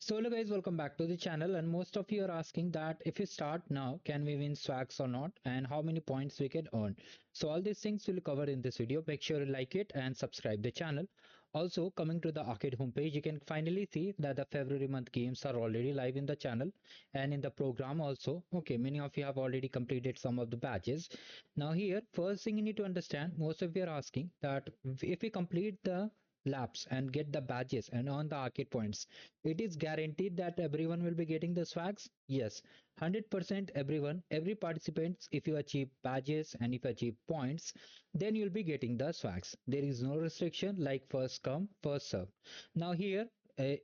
So hello guys, welcome back to the channel, and most of you are asking that if we start now, can we win swags or not, and how many points we can earn. So all these things we'll cover in this video. Make sure you like it and subscribe the channel. Also, coming to the arcade homepage, you can finally see that the February month games are already live in the channel and in the program also. Okay, many of you have already completed some of the badges. Now here, first thing you need to understand, most of you are asking that if we complete the laps and get the badges and earn the arcade points, it is guaranteed that everyone will be getting the swags. Yes, 100% everyone, every participant, if you achieve badges and if you achieve points, then you'll be getting the swags. There is no restriction like first come first serve. Now here,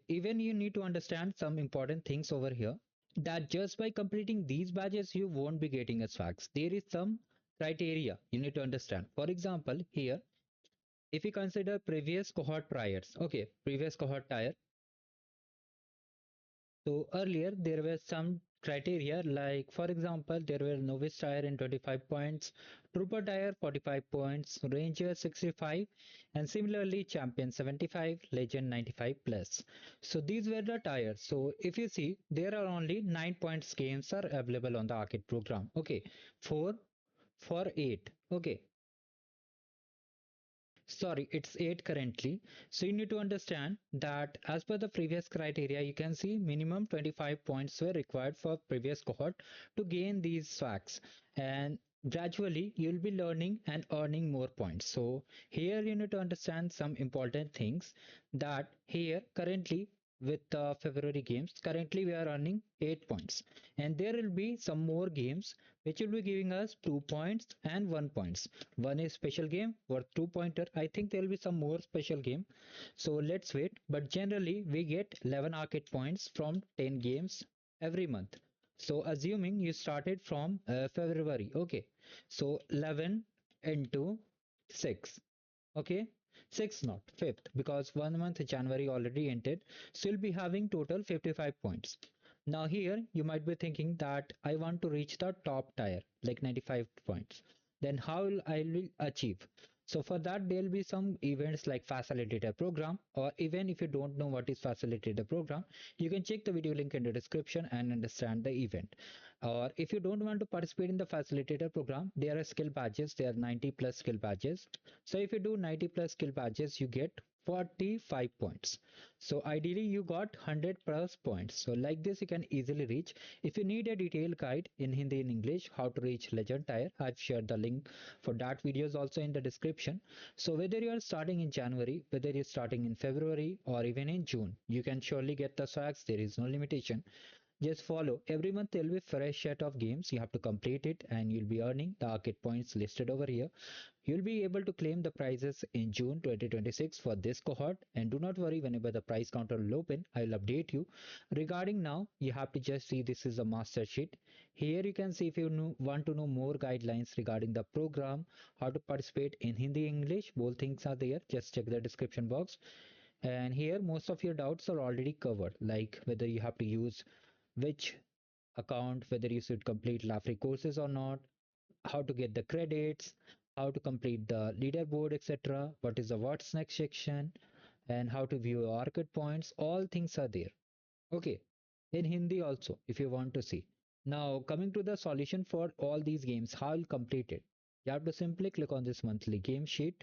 even you need to understand some important things over here, that just by completing these badges you won't be getting a swags. There is some criteria you need to understand. For example, here, if we consider previous cohort priors, okay, previous cohort tier. So earlier there were some criteria, like for example there were novice tier in 25 points, trooper tier 45 points, ranger 65, and similarly champion 75, legend 95 plus. So these were the tiers. So if you see, there are only 9 points games are available on the arcade program. Okay, 4 for 8. Okay, sorry, it's 8 currently. So you need to understand that as per the previous criteria, you can see minimum 25 points were required for previous cohort to gain these swags, and gradually you'll be learning and earning more points. So here you need to understand some important things, that here currently with the February games, currently we are earning 8 points, and there will be some more games which will be giving us 2 points and 1 points. One is special game worth 2 pointer. I think there will be some more special game, so let's wait. But generally we get 11 arcade points from 10 games every month. So assuming you started from February, okay, so 11 into 6, okay, 6 not 5th, because 1 month January already ended, so you'll be having total 55 points. Now here you might be thinking that I want to reach the top tier like 95 points, then how will I will achieve? So for that there will be some events like Facilitator program, or even if you don't know what is Facilitator program, you can check the video link in the description and understand the event. Or if you don't want to participate in the Facilitator program, there are skill badges, there are 90 plus skill badges. So if you do 90 plus skill badges, you get 45 points. So ideally you got 100 plus points. So like this you can easily reach. If you need a detailed guide in Hindi and English how to reach legend tier, I've shared the link for that videos also in the description. So whether you are starting in January, whether you're starting in February or even in June, you can surely get the swags. There is no limitation. Just follow. Every month there will be fresh set of games. You have to complete it and you'll be earning the arcade points listed over here. You'll be able to claim the prizes in June 2026 for this cohort. And do not worry, whenever the prize counter will open, I will update you. Regarding now, you have to just see this is a master sheet. Here you can see, if you want to know more guidelines regarding the program, how to participate in Hindi, English, both things are there. Just check the description box. And here most of your doubts are already covered, like whether you have to use which account, whether you should complete Lafri courses or not, how to get the credits, how to complete the leaderboard, etc. What is the what's next section, and how to view arcade points. All things are there. Okay, in Hindi also, if you want to see. Now, coming to the solution for all these games, how I'll complete it. You have to simply click on this monthly game sheet,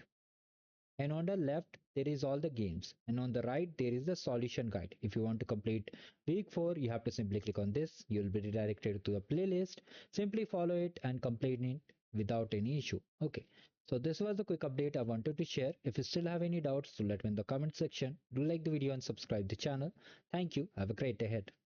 and on the left there is all the games, and on the right there is the solution guide. If you want to complete week 4, you have to simply click on this. You'll be redirected to a playlist. Simply follow it and complete it without any issue. Okay, so this was the quick update I wanted to share. If you still have any doubts, do let me in the comment section. Do like the video and subscribe the channel. Thank you. Have a great day ahead.